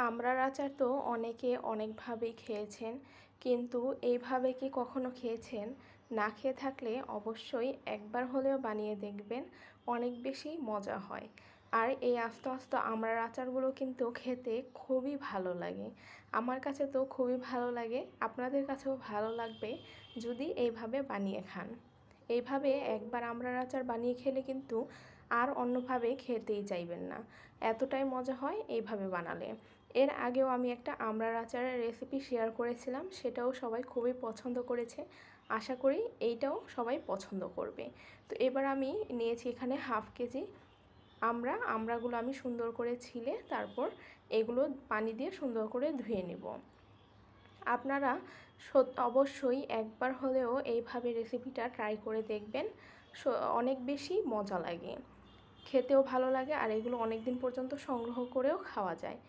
আমড়ার আচার তো অনেকে অনেকভাবেই খেয়েছেন, কিন্তু এইভাবে কি কখনো খেয়েছেন? না খেয়ে থাকলে অবশ্যই একবার হলেও বানিয়ে দেখবেন, অনেক বেশি মজা হয়। আর এই আস্ত আস্ত আমড়ার আচারগুলো কিন্তু খেতে খুবই ভালো লাগে। আমার কাছে তো খুবই ভালো লাগে, আপনাদের কাছেও ভালো লাগবে যদি এইভাবে বানিয়ে খান। এইভাবে একবার আমড়ার আচার বানিয়ে খেলে কিন্তু আর অন্যভাবে খেতেই চাইবেন না, এতটাই মজা হয় এইভাবে বানালে। এর আগেও আমি একটা আমড়ার আচারের রেসিপি শেয়ার করেছিলাম, সেটাও সবাই খুবই পছন্দ করেছে। আশা করি এইটাও সবাই পছন্দ করবে। তো এবার আমি নিয়েছি এখানে হাফ কেজি আমড়াগুলো আমি সুন্দর করে ছিলে তারপর এগুলো পানি দিয়ে সুন্দর করে ধুয়ে নেব। আপনারা অবশ্যই একবার হলেও এইভাবে রেসিপিটা ট্রাই করে দেখবেন, অনেক বেশি মজা লাগে, খেতেও ভালো লাগে, আর এগুলো অনেক দিন পর্যন্ত সংগ্রহ করেও খাওয়া যায়।